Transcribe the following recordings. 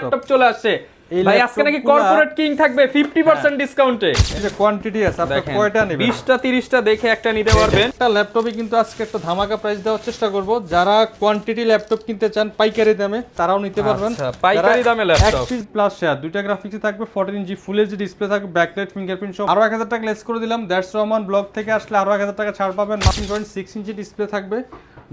Laptop চলে আসছে ভাই, আজকে নাকি কর্পোরেট কিং থাকবে 50% ডিসকাউন্টে। এই যে কোয়ান্টিটি আছে, আপনি কয়টা নেবেন? 20টা 30টা দেখে একটা নিতে পারবেন। একটা ল্যাপটপে কিন্তু আজকে একটা ধামাকা প্রাইস দেওয়ার চেষ্টা করব। যারা কোয়ান্টিটি ল্যাপটপ কিনতে চান পাইকারি দামে তারাও নিতে পারবেন। আচ্ছা, পাইকারি দামে ল্যাপটপ, এক পিস প্লাস শেয়ার, দুইটা গ্রাফিক্স থাকবে, 14 ইঞ্চি ফুল এইচডি ডিসপ্লে থাকবে, ব্যাকলাইট ফিঙ্গারপ্রিন্ট সহ। আরো 1000 টাকা লেস করে দিলাম। দ্যাটস রহমান ব্লগ থেকে আসলে আরো 1000 টাকা ছাড় পাবেন। 6 ইঞ্চি ডিসপ্লে থাকবে।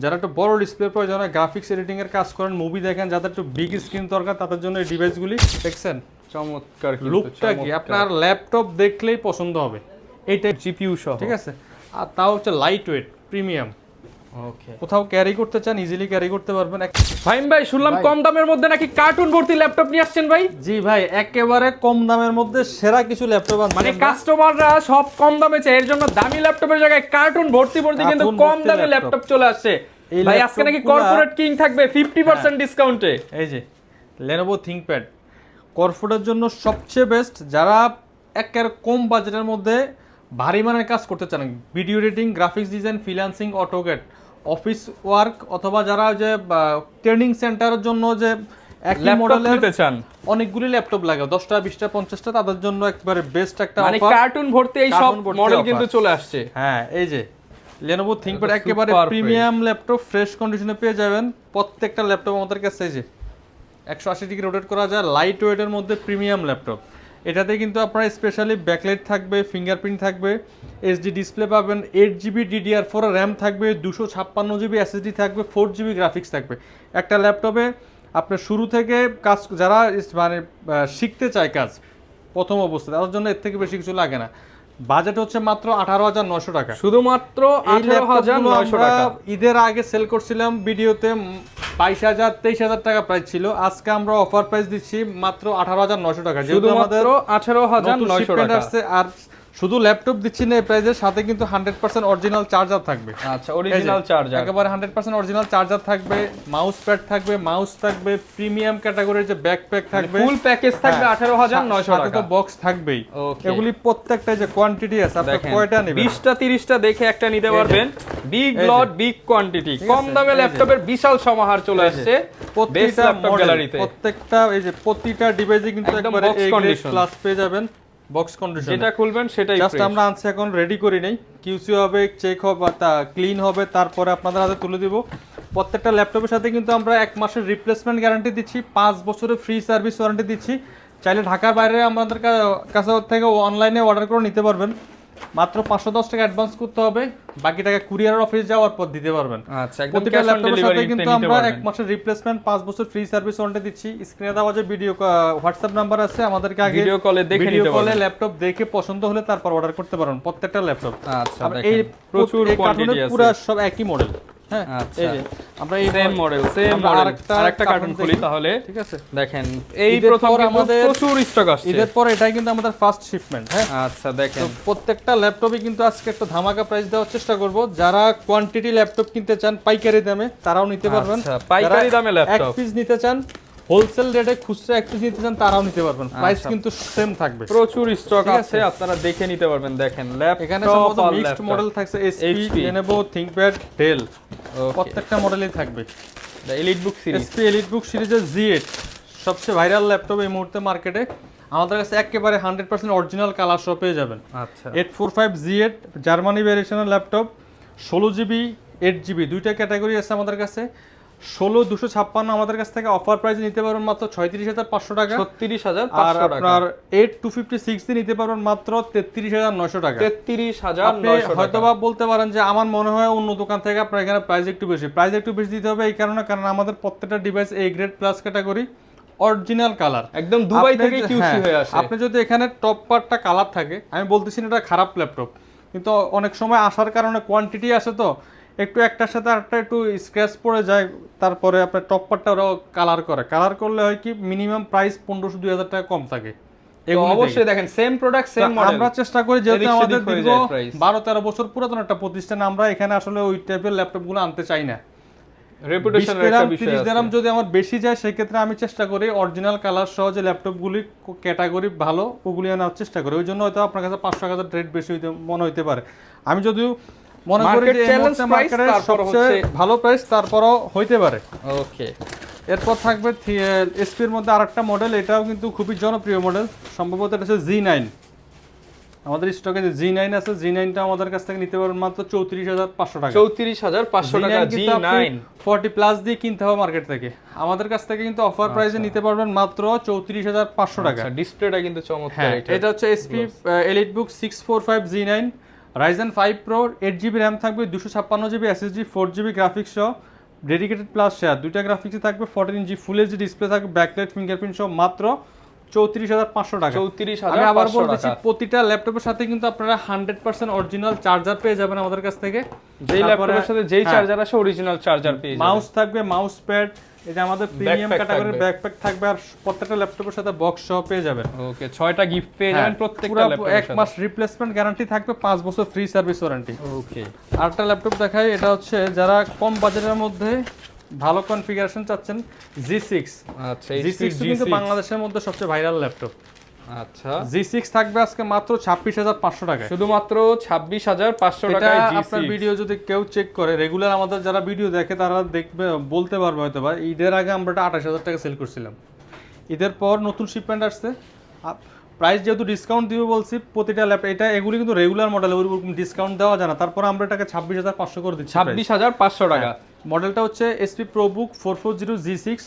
যারা একটু বড় ডিসপ্লে প্রয়োজন হয়, গ্রাফিক্স এডিটিং এর কাজ করেন, মুভি দেখেন, যাদের একটু বিগ স্ক্রিন দরকার তাদের জন্য এই ডিভাইসগুলি। দেখছেন চমৎকার লুকটা কি, আপনার ল্যাপটপ দেখলেই পছন্দ হবে। এইটা জিপিইউ সহ, ঠিক আছে, আর তাও হচ্ছে লাইট ওয়েট প্রিমিয়াম। ওকে, কোথাও ক্যারি করতে চান ইজিলি ক্যারি করতে পারবেন। ফাহিম ভাই শুনলাম কম দামের মধ্যে নাকি কার্টুন ভর্তি ল্যাপটপ নিয়ে আসছেন ভাই? জি ভাই, একেবারে কম দামের মধ্যে সেরা কিছু ল্যাপটপ আছে। মানে কাস্টমাররা সব কম দামে চায়, এর জন্য দামি ল্যাপটপের জায়গায় কার্টুন ভর্তি ভর্তি কিন্তু কম দামে ল্যাপটপ চলে আসছে ভাই। আজকে নাকি কর্পোরেট কিং থাকবে 50% ডিসকাউন্টে। এই যে Lenovo ThinkPad কর্পোরেটের জন্য সবচেয়ে বেস্ট। যারা একেবারে কম বাজেটের মধ্যে ভারী মানের কাজ করতে চান, video editing, graphics design, freelancing, AutoCAD, office work, অথবা যারা যে ট্রেনিং সেন্টারের জন্য যে একই মডেলের নিতে চান, অনেকগুলি ল্যাপটপ লাগে 10টা 20টা 50টা, তাদের জন্য একবারে বেস্ট একটা মানে কার্টুন ভর্তি এই সব মডেল কিন্তু চলে আসছে। হ্যাঁ, এই যে Lenovo ThinkPad একেবারে প্রিমিয়াম ল্যাপটপ, ফ্রেশ কন্ডিশনে পেয়ে যাবেন। প্রত্যেকটা ল্যাপটপ আমাদের কাছে এই যে 180 ডিগ্রি রোটেট করা যায়, লাইট ওয়েটের মধ্যে প্রিমিয়াম ল্যাপটপ। এটাতে কিন্তু আপনার স্পেশালি ব্যাকলাইট থাকবে, ফিঙ্গারপ্রিন্ট থাকবে, এইচডি ডিসপ্লে পাবেন, 8GB DDR4 র্যাম থাকবে, 256GB SSD থাকবে, 4GB গ্রাফিক্স থাকবে। একটা ল্যাপটপে আপনার শুরু থেকে কাজ যারা মানে শিখতে চায় কাজ প্রথম অবস্থায়, তাদের জন্য এর থেকে বেশি কিছু লাগে না। বাজেট হচ্ছে মাত্র 18,900 টাকা, শুধুমাত্র 18,900 টাকা। ঈদের আগে সেল করছিলাম ভিডিওতে 22,000 23,000 টাকা প্রাইস ছিল। আজকে আমরা অফার প্রাইস দিচ্ছি মাত্র 18,900 টাকা, যেহেতু আমাদের 18,900 টাকা। আর শুধু ল্যাপটপ দিচ্ছি না এই প্রাইসের সাথে, কিন্তু 100% অরিজিনাল চার্জার থাকবে। আচ্ছা, অরিজিনাল চার্জার, একেবারে 100% অরিজিনাল চার্জার থাকবে, মাউস প্যাড থাকবে, মাউস থাকবে, প্রিমিয়াম ক্যাটাগরির যে ব্যাকপ্যাক থাকবে, ফুল প্যাকেজ থাকবে 18,900 টাকা। সাথে তো বক্স থাকবেই। এগুলি প্রত্যেকটা যে কোয়ান্টিটি আছে, আপনি কয়টা নেবেন? 20টা 30টা দেখে একটা নিতে পারবেন। বিগ লট, বিগ কোয়ান্টিটি, কম দামে ল্যাপটপের বিশাল সমাহার চলে আসছে প্রত্যেকটা ল্যাপটপ গ্যালারিতে। প্রত্যেকটা এই যে প্রতিটা ডিভাইসে কিন্তু একবারে A গ্রেড প্লাস পেয়ে যাবেন, বক্স কন্ডিশন। যেটা খুলবেন সেটাই জাস্ট আমরা আনছি, এখন রেডি করি নাই, কিউসি হবে, চেক হবে, ক্লিন হবে, তারপরে আপনাদের হাতে তুলে দিব। প্রত্যেকটা ল্যাপটপের সাথে কিন্তু আমরা 1 মাসের রিপ্লেসমেন্ট গ্যারান্টি দিচ্ছি, 5 বছরের ফ্রি সার্ভিস ওয়ারেন্টি দিচ্ছি। চাইলে ঢাকার বাইরে আমাদের কাছে থেকে অনলাইনে অর্ডার করে নিতে পারবেন। মাত্র 510 টাকা অ্যাডভান্স করতে হবে, বাকি টাকা কুরিয়ার অফিস যাওয়ার পর দিতে পারবেন। আচ্ছা, একদম প্রতিটা ল্যাপটপের সাথে কিন্তু আমরা 1 মাসের রিপ্লেসমেন্ট, 5 বছর ফ্রি সার্ভিস ওয়ারেন্টি দিচ্ছি। স্ক্রিনে দেওয়া যে ভিডিও হোয়াটসঅ্যাপ নাম্বার আছে, আমাদেরকে আগে ভিডিও কলে দেখে নিতে পারবেন। ভিডিও কলে ল্যাপটপ দেখে পছন্দ হলে তারপর অর্ডার করতে পারবেন প্রত্যেকটা ল্যাপটপ। আচ্ছা, এই প্রচুর কোয়ান্টিটি আছে, পুরো সব একই মডেল। হ্যাঁ, আচ্ছা, এই যে আমরা এই সেম মডেল আরেকটা কার্টুন খুলি তাহলে। ঠিক আছে, দেখেন এই প্রথম আমাদের প্রচুর স্টক আসছে। ঈদের পর এটাই কিন্তু আমাদের ফার্স্ট শিপমেন্ট। হ্যাঁ, আচ্ছা, দেখেন প্রত্যেকটা ল্যাপটপে কিন্তু আজকে একটা ধামাকা প্রাইস দেওয়ার চেষ্টা করব। যারা কোয়ান্টিটি ল্যাপটপ কিনতে চান পাইকারি দামে তারাও নিতে পারবেন। আচ্ছা, পাইকারি দামে ল্যাপটপ, এক পিস নিতে চান, হোলসেল রেটে খুচরা এক পিস নিতে চান, তারাও নিতে পারবেন। প্রাইস কিন্তু সেম থাকবে, প্রচুর স্টক আছে, আপনারা দেখে নিতে পারবেন। দেখেন ল্যাপটপ এখানে সব মিক্সড মডেল থাকছে, HP, Lenovo, ThinkPad, Dell, প্রত্যেকটা মডেলই থাকবে। এলিটবুক সিরিজ, HP এলিটবুক সিরিজের Z8 সবচেয়ে ভাইরাল ল্যাপটপ এই মুহূর্তে মার্কেটে। আমাদের কাছে একেবারে 100% অরিজিনাল কালার সহ পেয়ে যাবেন। আচ্ছা, 845 Z8 Germany ভেরিয়েশনের laptop, 16GB 8GB দুইটা ক্যাটাগরি আছে আমাদের কাছে। 16,256 আমাদের কাছ থেকে অফার প্রাইসে নিতে পারবেন মাত্র 36,500 টাকা, 36,500 টাকা। আপনার 8256 দিয়ে নিতে পারবেন মাত্র 33,900 টাকা। 33,900 টাকা। হয়তোবা বলতে পারেন যে আমার মনে হয় অন্য দোকান থেকে আপনার এখানে প্রাইস একটু বেশি দিতে হবে। এই কারণে, কারণ আমাদের প্রত্যেকটা device A grade plus category, original colour, একদম দুবাই থেকে কিউসি হয়ে আসে। আপনি যদি এখানে টপ পার্টটা কালার থাকে, আমি বলতেছি না এটা খারাপ ল্যাপটপ, কিন্তু অনেক সময় আসার কারণে কোয়ান্টিটি আসে তো একটু একটার সাথে আরেকটা একটু স্ক্র্যাচ পড়ে যায়, তারপরে আপনার টপ পার্টটা ওরাও কালার করলে হয় কি মিনিমাম প্রাইস 1500-2000 টাকা কম থাকে। অবশ্যই দেখেন সেম প্রোডাক্ট সেম মডেল। আমরা চেষ্টা করি, যেহেতু আমাদের দীর্ঘ 12-13 বছর পুরাতন একটা প্রতিষ্ঠান, আমরা এখানে আসলে ওই টাইপের ল্যাপটপগুলো আনতে চাই না। রেপুটেশনের একটা বিষয় আছে। 30 যদি আমার বেশি যায় সেক্ষেত্রে আমি চেষ্টা করি অরিজিনাল কালার সহ যে ল্যাপটপগুলি ক্যাটাগরি ভালো ওগুলি আনার চেষ্টা করি। ওই জন্য হয়তো আপনার কাছে 500 রেট বেশি মনে হইতে পারে। আমি যদিও মনে করি যে মার্কেটের সবচেয়ে ভালো প্রাইস তারপরও হইতে পারে। ওকে, এরপর থাকবে এসপির মধ্যে আরেকটা মডেল, এটাও কিন্তু খুবই জনপ্রিয় মডেল, সম্ভবত এটা হচ্ছে জি9। আমাদের স্টকে যে জি9 আছে, জি9টা আমাদের কাছ থেকে নিতে পারবেন মাত্র 34,500 টাকা। 34,500 টাকা জি9 40 প্লাস দিয়ে কিনতে হবে মার্কেট থেকে, আমাদের কাছ থেকে কিন্তু অফার প্রাইসে নিতে পারবেন মাত্র 34,500 টাকা। ডিসপ্লেটা কিন্তু চমৎকার। এটা হচ্ছে SP EliteBook 645 G nine Ryzen 5 pro, 8GB RAM থাকবে, 256GB এসএসডি, 4GB গ্রাফিক্স সহ, ডেডিকেটেড প্লাস শেয়ার দুইটা গ্রাফিক্সই থাকবে, 14 ইঞ্চি ফুল এইচডি ডিসপ্লে থাকবে, ব্যাকলাইট ফিঙ্গারপ্রিন্ট সহ মাত্র 34,500 টাকা। 34,500 আমি আবার বলতেছি, প্রতিটা ল্যাপটপের সাথে কিন্তু আপনারা 100% অরিজিনাল চার্জার পেয়ে যাবেন আমাদের কাছ থেকে। যেই ল্যাপটপের সাথে যেই চার্জার আসে অরিজিনাল চার্জার পেয়ে যাবেন। মাউস থাকবে, মাউস প্যাড, এটা আমাদের প্রিমিয়াম ক্যাটাগরির ব্যাকপ্যাক থাকবে, আর প্রত্যেকটা ল্যাপটপের সাথে বক্স সহ পেয়ে যাবেন। ওকে, 6টা গিফট পেয়ে যাবেন প্রত্যেকটা ল্যাপটপে। 1 মাস রিপ্লেসমেন্ট গ্যারান্টি থাকবে, 5 বছর ফ্রি সার্ভিস ওয়ারেন্টি। ওকে, আরেকটা ল্যাপটপ দেখাই, এটা হচ্ছে যারা কম বাজেটের মধ্যে ভালো কনফিগারেশন চাচ্ছেন, G6। আচ্ছা, G6 কিন্তু বাংলাদেশের মধ্যে সবচেয়ে ভাইরাল ল্যাপটপ। আচ্ছা, G6 থাকবে আজকে মাত্র 26,500 টাকায়, শুধুমাত্র 26,500 টাকায় এটা G6। আপনার ভিডিও যদি কেউ চেক করে, রেগুলার আমাদের যারা ভিডিও দেখে তারা দেখবে, বলতে পারবে হয়তো বা ঈদের আগে আমরা এটা 28,000 টাকা সেল করছিলাম, ঈদের পর নতুন শিপমেন্ট আসছে, প্রাইস যেহেতু ডিসকাউন্ট দিব বলছি প্রতিটা ল্যাপটপ, এটা এগুলি কিন্তু রেগুলার মডেল, ওরকম ডিসকাউন্ট দেওয়া যায় না, তারপর আমরা এটাকে 26,500 করে দিচ্ছি। 26,500 টাকা। মডেলটা হচ্ছে এসপি প্রোবুক 440 G6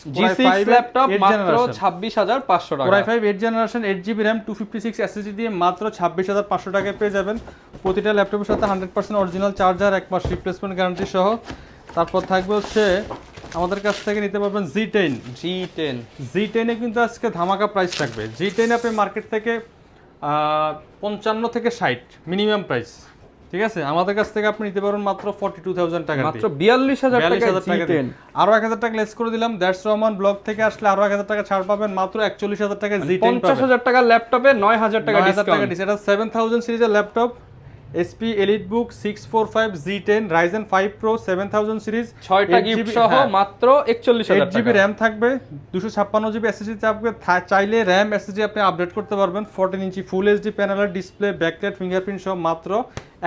ল্যাপটপ মাত্র 26,500 টাকা। Core i5 8 generation, 8GB RAM, 256 SSD দিয়ে মাত্র 26,500 টাকায় পেয়ে যাবেন। প্রতিটা ল্যাপটপের সাথে 100% অরিজিনাল চার্জার, 1 মাস রিপ্লেসমেন্ট গ্যারান্টি সহ। তারপর থাকবে হচ্ছে আমাদের কাছ থেকে নিতে পারবেন G10 এ কিন্তু আজকে ধামাকা প্রাইস থাকবে। G10 আপনি মার্কেট থেকে 55 থেকে 60 মিনিমাম প্রাইস, ঠিক আছে, আমাদের কাছ থেকে আপনি নিতে পারবেন মাত্র 42,000 টাকা, মাত্র 42,000 টাকা G10। আরো 1,000 টাকা লেস করে দিলাম, দ্যাটস রহমান ব্লগ থেকে আসলে আরো 1,000 টাকা ছাড় পাবেন, মাত্র 41,000 টাকা G10 পাবেন। 50,000 টাকা ল্যাপটপে 9,000 টাকা ডিসকাউন্ট। এটা 7000 সিরিজের laptop, SP EliteBook 645 G10 Ryzen 5 pro 7000 series, 6টা গিফট সহ মাত্র 41,000 টাকা। 8GB RAM থাকবে, 256GB SSD থাকবে, চাইলে RAM SSD আপনি আপডেট করতে পারবেন, 14 ইঞ্চি ফুল এইচডি প্যানেলের ডিসপ্লে, ব্যাকলাইট ফিঙ্গারপ্রিন্ট সহ মাত্র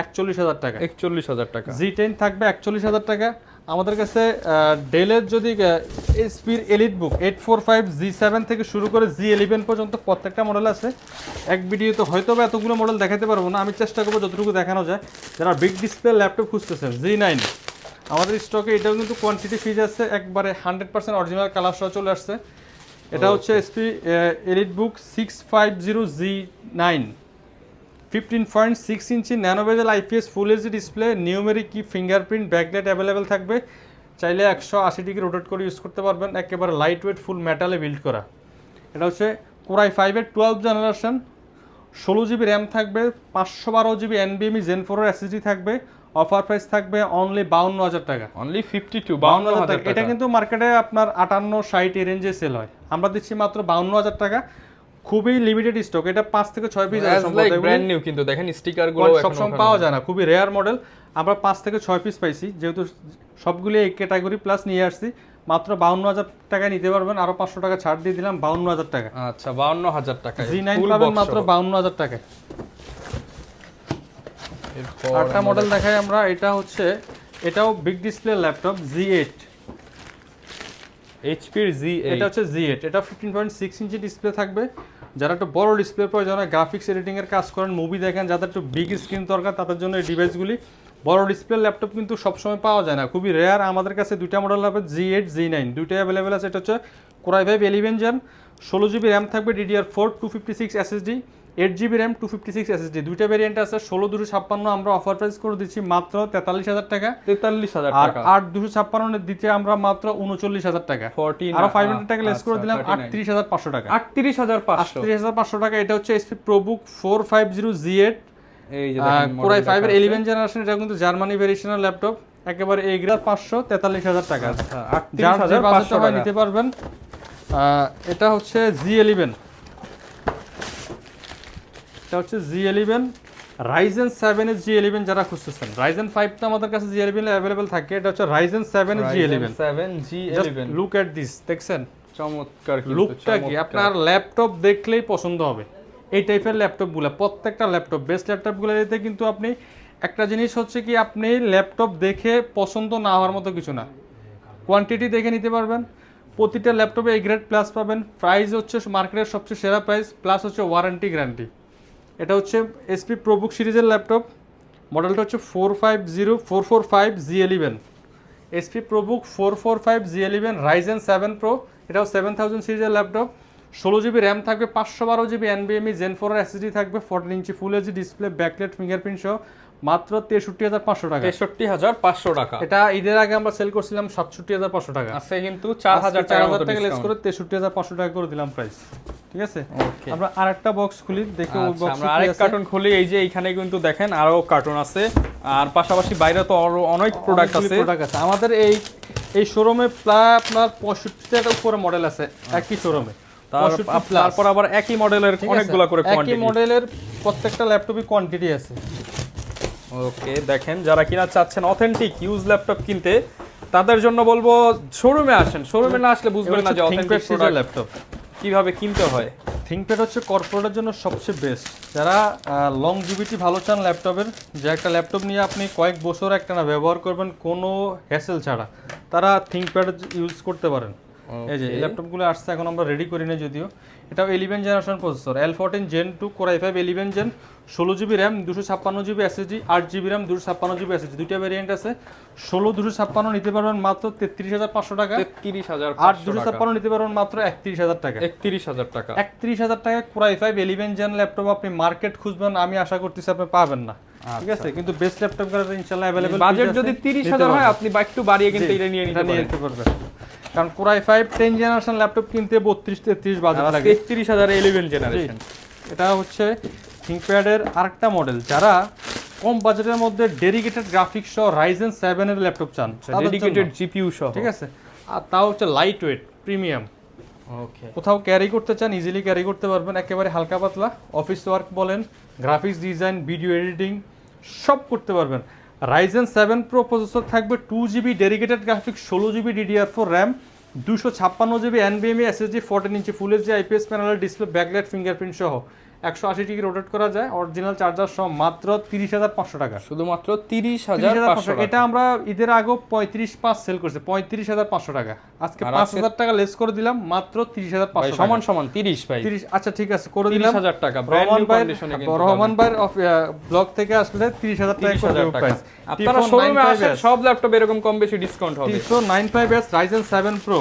41,000 টাকা। 41,000 টাকা। G10 থাকবে 41,000 টাকা। আমাদের কাছে ডেলের যদি এসপির এলিটবুক 845 G7 থেকে শুরু করে G11 পর্যন্ত প্রত্যেকটা মডেল আছে। এক ভিডিওতে হয়তো বা এতগুলো মডেল দেখাতে পারবো না, আমি চেষ্টা করবো যতটুকু দেখানো যায়। যারা বিগ ডিসপ্লে ল্যাপটপ খুঁজতেছেন, G9 আমাদের স্টকে, এটাও কিন্তু কোয়ান্টিটি ফিজ আছে, একবারে 100% অরিজিনাল কালার সহ চলে আসছে। এটা হচ্ছে এসপি এলিটবুক 650 G9, 15.6 ইঞ্চি ন্যানো বেজেল আইপিএস ফুল এইচডি ডিসপ্লে, নিউমেরিক কি ফিঙ্গারপ্রিন্ট, ব্যাকলাইট অ্যাভেলেবেল থাকবে, চাইলে 180 ডিগ্রি রোটেট করে ইউজ করতে পারবেন, একেবারে লাইট ওয়েট ফুল মেটালে বিল্ড করা। এটা হচ্ছে Core i5 এর 12 জেনারেশন, 16GB র্যাম থাকবে, 512GB NVMe Gen 4 এর SSD থাকবে, অফার প্রাইস থাকবে অনলি 52,000 টাকা। অনলি 52,000 টাকা। এটা কিন্তু মার্কেটে আপনার 58-60 এই রেঞ্জে সেল হয়, আমরা দিচ্ছি মাত্র 52,000 টাকা। খুবই লিমিটেড স্টক, এটা 5 থেকে 6 পিস আছে সম্ভবত, ব্র্যান্ড নিউ কিন্তু দেখেন স্টিকার গুলো সব সময় পাওয়া যায় না, খুবই রেয়ার মডেল, আমরা 5 থেকে 6 পিস পাইছি, যেহেতু সবগুলো এই ক্যাটাগরি প্লাস নিয়ে আসছি, মাত্র 52,000 টাকা নিতে পারবেন, আরো 500 টাকা ছাড় দিয়ে দিলাম, 52,000 টাকা। আচ্ছা, 52,000 টাকা G9 পাবেন মাত্র 52,000 টাকা। আরেকটা মডেল দেখাই আমরা, এটা হচ্ছে, এটাও big display laptop G8, এইচপির G8, এটা হচ্ছে G8, এটা 15.6 ইঞ্চি ডিসপ্লে থাকবে। যারা একটু বড় ডিসপ্লে প্রয়োজন হয়, গ্রাফিক্স এডিটিং এর কাজ করেন, মুভি দেখেন, যাদের একটু বিগ স্ক্রিন দরকার, তাদের জন্য এই ডিভাইসগুলি। বড় ডিসপ্লে ল্যাপটপ কিন্তু সবসময় পাওয়া যায় না, খুবই রেয়ার। আমাদের কাছে দুইটা মডেল হবে, G8 G9 দুইটাই অ্যাভেলেবেল আছে। এটা হচ্ছে Core i5 11 Gen, 16GB RAM থাকবে, DDR4 256 SSD, 8GB RAM 256 SSD, দুইটা ভেরিয়েন্ট আছে। 16,256 আমরা অফার প্রাইস করে দিচ্ছি মাত্র 43,000 টাকা। 43,000 টাকা। আর 8,256 দিতে আমরা মাত্র 39,000 টাকা, আরো 500 টাকা লেস করে দিলাম, 38,500 টাকা। 38,500 টাকা। এটা হচ্ছে এসপি প্রোবুক 450 G8, এই যে Core i5 এর 11 জেনারেশন, এটা কিন্তু জার্মানি ভেরিয়েশনের ল্যাপটপ, একেবারে এ গ্রেড, 543,000 টাকা। আচ্ছা, যার যে 38,500 বাজেটে হয় টাকা নিতে পারবেন। এটা হচ্ছে G11, এটা হচ্ছে G11 Ryzen 7 এর G11 যারা খুঁজতেছেন। Ryzen 5 তো আমাদের কাছে G11 এ अवेलेबल থাকে, এটা হচ্ছে Ryzen 7 এর G11। লুক এট দিস, দেখছেন চমৎকার, লুকটা কি আপনার ল্যাপটপ দেখলেই পছন্দ হবে। এই টাইপের ল্যাপটপগুলো, প্রত্যেকটা ল্যাপটপ, বেস্ট ল্যাপটপগুলোতে কিন্তু আপনি একটা জিনিস হচ্ছে কি, আপনি ল্যাপটপ দেখে পছন্দ না হওয়ার মতো কিছু না, কোয়ান্টিটি দেখে নিতে পারবেন, প্রতিটা ল্যাপটপে এই গ্রেড প্লাস পাবেন। প্রাইস হচ্ছে মার্কেটের সবচেয়ে সেরা প্রাইস, প্লাস হচ্ছে ওয়ারেন্টি গ্যারান্টি। এটা হচ্ছে এসপি প্রোবুক সিরিজের ল্যাপটপ, মডেলটা হচ্ছে 445 এসপি প্রোবুক 445 রাইজেন 7 প্রো। এটাও 7000 সিরিজের ল্যাপটপ। 16 জিবি র্যাম থাকবে, 512 জিবি NVMe Zen 4 এসএসডি থাকবে, 14 inch full HD display, backlight, fingerprint সহ মাত্র 63500 টাকা। 63500 টাকা। এটা ঈদের আগে আমরা সেল করছিলাম 67500 টাকা, আজকে কিন্তু 4000 টাকা লেস করে 63500 টাকা করে দিলাম প্রাইস। ঠিক আছে, আমরা আরেকটা বক্স খুলি, দেখি ওই বক্সে আমরা আরেক কার্টুন খুলি। এই যে এইখানে কিন্তু দেখেন আরো কার্টুন আছে, আর পাশাপাশি বাইরে তো আরো অনেক প্রোডাক্ট আছে। আমাদের এই শোরুমে প্রায় আপনার 65টার উপরে মডেল আছে একই শোরুমে। তারপর আবার একই মডেলের অনেকগুলো করে কোয়ান্টিটি, একই মডেলের প্রত্যেকটা ল্যাপটপই কোয়ান্টিটি আছে। ওকে, দেখেন যারা কিনা চাচ্ছেন অথেন্টিক ইউজ ল্যাপটপ কিনতে, তাদের জন্য বলবো শোরুমে আসেন। শোরুমে না আসলে বুঝবেন না যে অথেন্টিক প্রোডাক্ট ল্যাপটপ কিভাবে কিনতে হয়। থিংকপ্যাড হচ্ছে কর্পোরেটের জন্য সবচেয়ে বেস্ট। যারা লংজিভিটি ভালো চান ল্যাপটপের, যে একটা ল্যাপটপ নিয়ে আপনি কয়েক বছর একটানা ব্যবহার করবেন কোনো হ্যাসেল ছাড়া, তারা থিংকপ্যাড ইউজ করতে পারেন। এই যে এই ল্যাপটপগুলো আসছে, এখন আমরা রেডি করি না যদিও। এটাও 11 generation processor, L14 Gen 2 Core i5 11 Gen, 16 GB RAM, 256 GB SSD, 8 GB RAM, 256 GB SSD, দুইটা ভ্যারিয়েন্ট আছে। 16 256 নিতে পারবেন মাত্র 33500 টাকা, 33500 8 256 নিতে পারবেন মাত্র 31000 টাকা। 31000 টাকা, 31000 টাকা Core i5 11 Gen ল্যাপটপ আপনি মার্কেট খুঁজবেন, আমি আশা করতেছি আপনি পাবেন না। ঠিক আছে, কিন্তু বেস্ট ল্যাপটপ গুলো ইনশাআল্লাহ अवेलेबल। বাজেট যদি 30000 হয় আপনি বা একটু বাড়িয়ে কিন্তু এটা নিয়ে নিতে পারবেন। কারণ Core i5 10 জেনারেশন ল্যাপটপ কিনতে 32-33 বাজেট লাগে। 31000 11 জেনারেশন। এটা হচ্ছে থিংকপ্যাডের আরেকটা মডেল। যারা কম বাজেটের মধ্যে ডেডিকেটেড গ্রাফিক্স সহ Ryzen 7 এর ল্যাপটপ চান, ডেডিকেটেড জিপিইউ সহ, ঠিক আছে, আর তাও হচ্ছে লাইট ওয়েট প্রিমিয়াম। ওকে, কোথাও ক্যারি করতে চান ইজিলি ক্যারি করতে পারবেন, একেবারে হালকা পাতলা। অফিস ওয়ার্ক বলেন, গ্রাফিক্স ডিজাইন, ভিডিও এডিটিং সব করতে পারবেন। Ryzen 7 Pro প্রসেসর থাকবে, 2 GB dedicated graphics, 16 GB DDR4 RAM, 256 GB NVMe SSD, 14 inch full HD IPS প্যানেলের ডিসপ্লে, ব্যাকলাইট, ফিঙ্গারপ্রিন্ট সহ 180 ডিগ্রি রোটেট করা যায়, অরিজিনাল চার্জার সহ মাত্র 30500 টাকা। শুধুমাত্র 30500। এটা আমরা ঈদের আগে 35.5 সেল করছি, 35500 টাকা। আজকে 5000 টাকা লেস করে দিলাম, মাত্র 30500 সমান সমান 30 ভাই। 30, আচ্ছা ঠিক আছে করে দিলাম 30000 টাকা ব্র্যান্ড নিউ কন্ডিশনে। কিন্তু রহমান ভাই ব্লগ থেকে আসলে 30000 টাকা করে প্রাইস। আপনারা শোরুমে আসেন, সব ল্যাপটপ এরকম কম বেশি ডিসকাউন্ট হবে। 395S Ryzen 7 Pro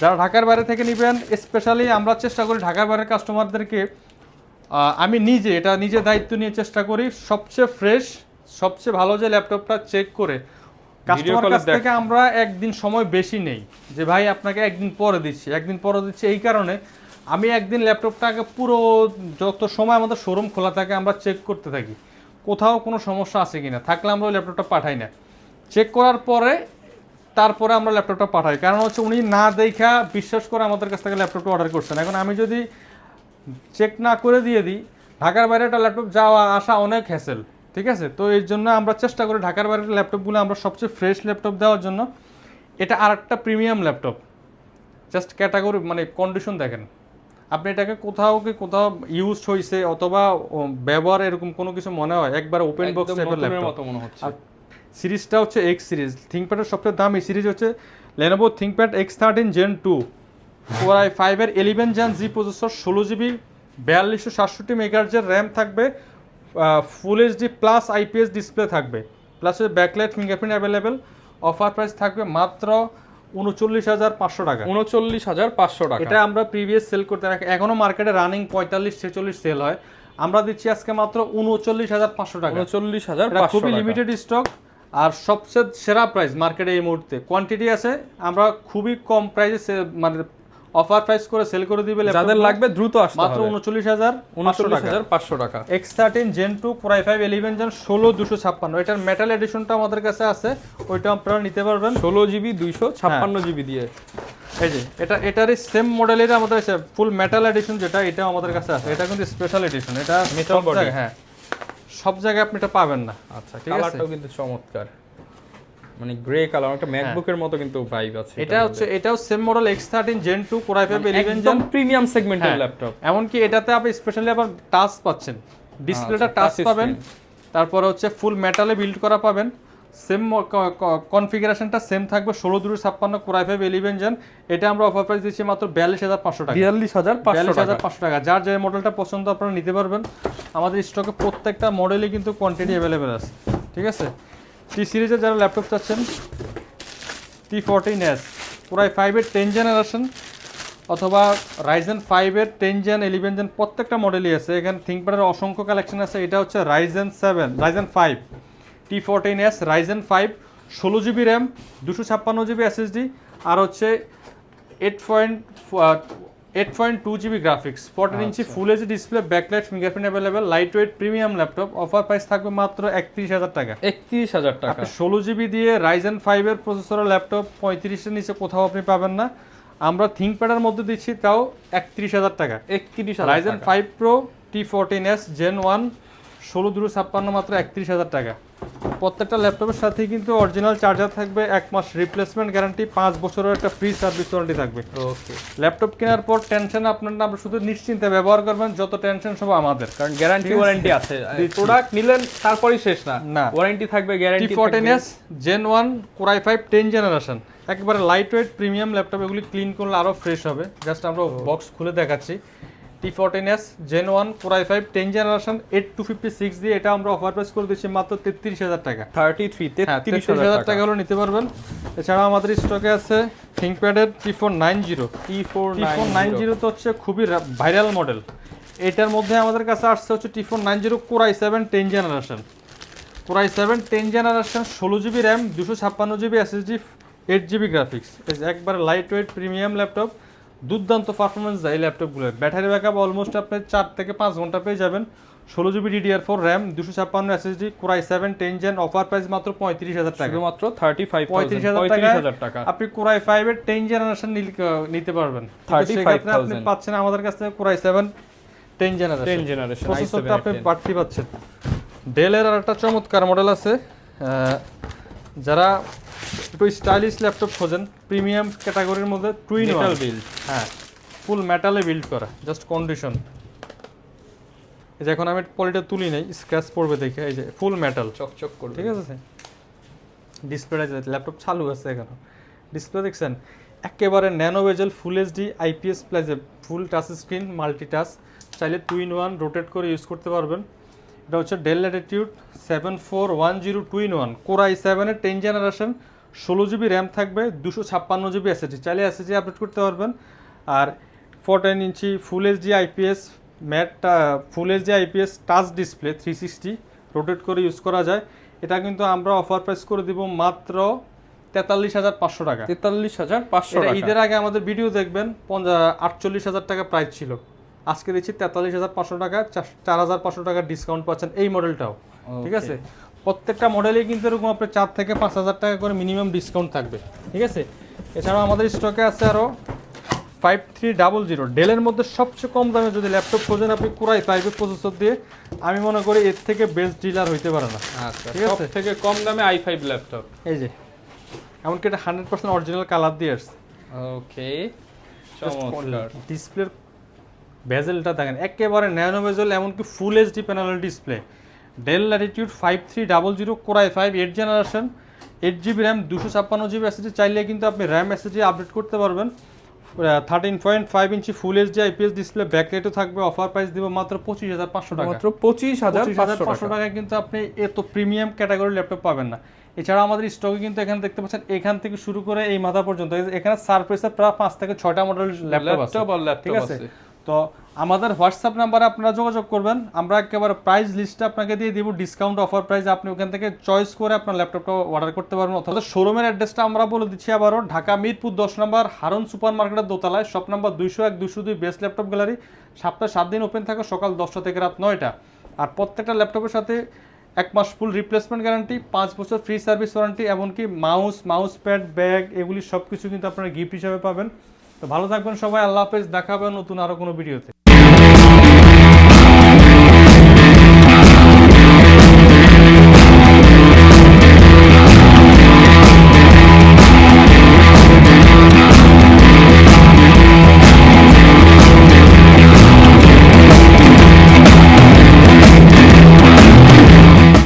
যারা ঢাকার বাইরে থেকে নেবেন, স্পেশালি আমরা চেষ্টা করি ঢাকার বাইরের কাস্টমারদেরকে, আমি নিজে দায়িত্ব নিয়ে চেষ্টা করি সবচেয়ে ফ্রেশ, সবচেয়ে ভালো যে ল্যাপটপটা চেক করে কাস্টমার কাছ থেকে আমরা একদিন সময় বেশি নেই, যে ভাই আপনাকে একদিন পরে দিচ্ছি এই কারণে আমি একদিন ল্যাপটপটাকে পুরো যত সময় আমাদের শোরুম খোলা থাকে আমরা চেক করতে থাকি, কোথাও কোনো সমস্যা আছে কিনা, থাকলে আমরা ওই ল্যাপটপটা পাঠাই না। চেক করার পরে তারপরে আমরা ল্যাপটপটা পাঠাই, কারণ হচ্ছে উনি না দেখা বিশ্বাস করে আমাদের কাছ থেকে ল্যাপটপটা অর্ডার করছেন। এখন আমি যদি চেক না করে দিয়ে দিই, ঢাকার বাইরে একটা ল্যাপটপ যাওয়া আসা অনেক হ্যাসেল। ঠিক আছে, তো এর জন্য আমরা চেষ্টা করি ঢাকার বাইরের ল্যাপটপগুলো আমরা সবচেয়ে ফ্রেশ ল্যাপটপ দেওয়ার জন্য। এটা আরেকটা প্রিমিয়াম ল্যাপটপ, জাস্ট ক্যাটাগরি মানে কন্ডিশন দেখেন, আপনি এটাকে কোথাও ইউজ হয়েছে অথবা ব্যবহার এরকম কোনো কিছু মনে হয়, একবার ওপেন বক্স টাইপের ল্যাপটপ মনে হচ্ছে। সিরিজটা হচ্ছে X সিরিজ, থিংকপ্যাডের সবচেয়ে দামি সিরিজ হচ্ছে Lenovo ThinkPad X13 Gen 2 Core i5 এর 11 Gen Z প্রসেসর, 16 জিবি 4267 মেগাহার্টজের র্যাম থাকবে, full HD plus IPS display থাকবে, plus backlight, fingerprint available. Offer price থাকবে মাত্র 39500 টাকা। 39500 টাকা। এটা আমরা প্রিভিয়াস সেল করতে রাখি, এখনো মার্কেটে রানিং 45-46 সেল হয়, আমরা দিচ্ছি আজকে মাত্র 39500 টাকা। 39500 খুবই লিমিটেড স্টক আর সবচেয়ে সেরা প্রাইস মার্কেটে এই মুহূর্তে, কোয়ান্টিটি আছে, আমরা খুবই কম প্রাইসে মানে অফার প্রাইস করে সেল করে দিবে। যাদের লাগবে দ্রুত আসতে হবে, মাত্র 39500 টাকা। X13 Gen 2 Core i5 11 Gen 16256, এটার মেটাল এডিশনটা আমাদের কাছে আছে, ওইটা আপনারা নিতে পারবেন 16 জিবি 256 জিবি দিয়ে। এই যে এটারই সেম মডেলের আমাদের আছে ফুল মেটাল এডিশন, যেটা এটা আমাদের কাছে আছে, এটা কিন্তু স্পেশাল এডিশন, এটা মেটাল বডি। হ্যাঁ, সব জায়গায় আপনি এটা পাবেন না। আচ্ছা, কালারটাও কিন্তু চমৎকার, মানে গ্রে কালার, একটা ম্যাকবুকের মতো কিন্তু ভাইব আছে। এটাও same model X13 Gen 2 Core i5 11 Gen, premium সেগমেন্টের ল্যাপটপ। এমনকি এটাতে আপনি স্পেশালি আবার টাচ পাচ্ছেন, ডিসপ্লেটা টাচ পাবেন, তারপরে হচ্ছে ফুল মেটালে বিল্ড করা পাবেন, সেম কনফিগারেশনটা সেম থাকবে 16/56 কোর i5 11 জেন। এটা আমরা অফার প্রাইস দিচ্ছি মাত্র 42,500 টাকা। 42,500 টাকা। যার যে মডেলটা পছন্দ আপনারা নিতে পারবেন। আমাদের স্টকে প্রত্যেকটা মডেলই কিন্তু কোয়ান্টিটি অ্যাভেলেবেল আছে, ঠিক আছে। টি সিরিজের যারা ল্যাপটপ চাচ্ছেন, T14s কোর i5 এর 10 জেনারেশন অথবা Ryzen 5 এর 10 জেন 11 জেন প্রত্যেকটা মডেলই আছে। এখানে থিংকপ্যাডের অসংখ্য কালেকশন আছে। এটা হচ্ছে Ryzen 5 T14s Ryzen 5 16GB RAM 256GB SSD আর হচ্ছে 8.2GB graphics 14 inch full HD display backlight fingerprint available light weight premium laptop. Offer price থাকবে মাত্র 31,000 টাকা। 31,000 টাকা। 16GB দিয়ে Ryzen 5 এর প্রসেসরের ল্যাপটপ 35 এর নিচে কোথাও আপনি পাবেন না। আমরা থিংকপ্যাডের মধ্যে দিচ্ছি তাও 31,000 টাকা। 31,000 Ryzen 5 Pro T14s Gen 1 16/56 মাত্র 31,000 টাকা। প্রত্যেকটা ল্যাপটপের সাথে কিন্তু অরিজিনাল চার্জার থাকবে, 1 মাস রিপ্লেসমেন্ট গ্যারান্টি, 5 বছরের একটা ফ্রি সার্ভিস ওয়ারেন্টি থাকবে। ওকে। ল্যাপটপ কেনার পর টেনশন আপনার না, আপনি শুধু নিশ্চিন্তে ব্যবহার করবেন, যত টেনশন সব আমাদের, কারণ গ্যারান্টি ওয়ারেন্টি আছে। প্রোডাক্ট নিলেন তারপরই শেষ না, ওয়ারেন্টি থাকবে, গ্যারান্টি থাকবে। T14s Gen 1 core i5 10 generation একবারে লাইট ওয়েট প্রিমিয়াম ল্যাপটপ। এগুলি ক্লিন করলে আরো ফ্রেশ হবে। জাস্ট আমরা বক্স খুলে দেখাচ্ছি। T14s Gen 1 core i5 10 generation 8256 দিয়ে এটা আমরা অফার প্রাইস করে দিচ্ছি মাত্র 33,000 টাকা। 33,000 টাকা হলো নিতে পারবেন। এছাড়া আমাদের স্টকে আছে থিংকপ্যাডের T490 তো হচ্ছে খুবই ভাইরাল মডেল। এটার মধ্যে আমাদের কাছে আসছে হচ্ছে T490 core i7 10 generation. Core i7 10 generation 16GB RAM 256GB SSD 8GB graphics. একবারে লাইট ওয়েট প্রিমিয়াম ল্যাপটপ, দুর্দান্ত পারফরমেন্স দেয় এই ল্যাপটপগুলোর। ব্যাটারি ব্যাকআপ অলমোস্ট আপনি 4 থেকে 5 ঘন্টা পেয়ে যাবেন। 16GB DDR4 RAM 256 SSD core i7 10 gen. Offer price মাত্র 35,000 টাকা। শুধুমাত্র 35,000 টাকা আপনি কোর i5 এর 10 জেনারেশন নিতে পারবেন। 35,000 আপনি পাচ্ছেন আমাদের কাছ থেকে কোর i7 10 জেনারেশন প্রসেসরটা আপনি বাড়তি পাচ্ছেন। ডেলের আর একটা চমৎকার মডেল আছে, যারা একটু স্টাইলিশ ল্যাপটপ খোঁজেন প্রিমিয়াম ক্যাটাগরির মধ্যে, টুইন মেটাল বিল্ড। হ্যাঁ, ফুল মেটালে বিল্ড করা, জাস্ট কন্ডিশন। এই যে এখন আমি পলিটা তুলি নাই, স্ক্র্যাচ পড়বে দেখে, এই যে ফুল মেটাল চকচক করবে, ঠিক আছে। ডিসপ্লে ল্যাপটপ চালু আছে এখানে, ডিসপ্লে দেখছেন একেবারে ন্যানো বেজেল ফুল এইচডি IPS প্লাস ফুল টাচ স্ক্রিন মাল্টি টাচ, চাইলে 2-in-1 রোটেট করে ইউজ করতে পারবেন। এটা হচ্ছে del Latitude 7410 2-in-1 core i7 এর 10 জেনারেশন 16GB র্যাম থাকবে 256GB SSD, চাইলে SSD আপডেট করতে পারবেন। আর 14 inch full HD IPS full HD IPS touch display 360 rotate করে ইউজ করা যায়। এটা কিন্তু আমরা অফার প্রাইস করে দিব মাত্র 43,500 টাকা। 43,500 টাকা। ঈদের আগে আমাদের ভিডিও দেখবেন 48,000 টাকা প্রাইস ছিল, আজকে দিচ্ছি 43,500 টাকা, 4,500 টাকা ডিসকাউন্ট পাচ্ছেন এই মডেলটাও, ঠিক আছে। প্রত্যেকটা মডেলেই কিন্তু এরকম আপনার 4 থেকে 5,000 টাকা করে মিনিমাম ডিসকাউন্ট থাকবে, ঠিক আছে। এছাড়াও আমাদের স্টকে আছে আরও 5300 ডেলের মধ্যে সবচেয়ে কম দামে যদি ল্যাপটপ খোঁজেন আপনি কোর i5 প্রসেসর দিয়ে, আমি মনে করি এর থেকে বেস্ট ডিলার হইতে পারে না। আচ্ছা, ঠিক আছে, থেকে কম দামে i5 ল্যাপটপ। এই যে এমনকি এটা 100% অরিজিনাল কালার দিয়ে আসছে। ওকে, চমৎকার। ডিসপ্লের বেজেলটা দেখেন একেবারে ন্যানো বেজেল, এমনকি ফুল এইচডি প্যানেলের display. Del Latitude 5300 core i5 8 generation 8GB RAM 256GB SSD, চাইলে কিন্তু আপনি র্যাম SSD আপডেট করতে পারবেন। 13.5 ইঞ্চি ফুল এইচডি IPS ডিসপ্লে, ব্যাকলাইটও থাকবে। অফার প্রাইস দিব মাত্র 25,500 টাকা। মাত্র 25,500 টাকা কিন্তু আপনি এত প্রিমিয়াম ক্যাটাগরির ল্যাপটপ পাবেন না। এছাড়া আমাদের স্টকে কিন্তু এখানে দেখতে পাচ্ছেন এখান থেকে শুরু করে এই মাথা পর্যন্ত এখানে সারফেসের প্রায় 5 থেকে 6টা মডেল ল্যাপটপ আছে, ঠিক আছে। তো আমাদের হোয়াটসঅ্যাপ নাম্বারে আপনারা যোগাযোগ করবেন, আমরা একেবারে প্রাইস লিস্টটা আপনাকে দিয়ে দিব, ডিসকাউন্ট অফার প্রাইস। আপনি ওখান থেকে চয়েস করে আপনার ল্যাপটপটা অর্ডার করতে পারবেন। অথবা শোরুমের অ্যাড্রেসটা আমরা বলে দিচ্ছি আবারও, ঢাকা মিরপুর 10 নম্বর হারুন সুপার মার্কেটের দোতলায়, shop number 201 202 best laptop gallery. সপ্তাহে 7 দিন ওপেন থাকে, সকাল 10টা থেকে রাত 9টা। আর প্রত্যেকটা ল্যাপটপের সাথে 1 মাস ফুল রিপ্লেসমেন্ট গ্যারান্টি, 5 বছর ফ্রি সার্ভিস ওয়ারেন্টি, এমনকি মাউস প্যাড ব্যাগ এগুলি সব কিছু কিন্তু আপনারা গিফট হিসাবে পাবেন। তো ভালো থাকবেন সবাই, আল্লাহ হাফেজ, দেখা হবে নতুন আরও কোনো ভিডিওতে।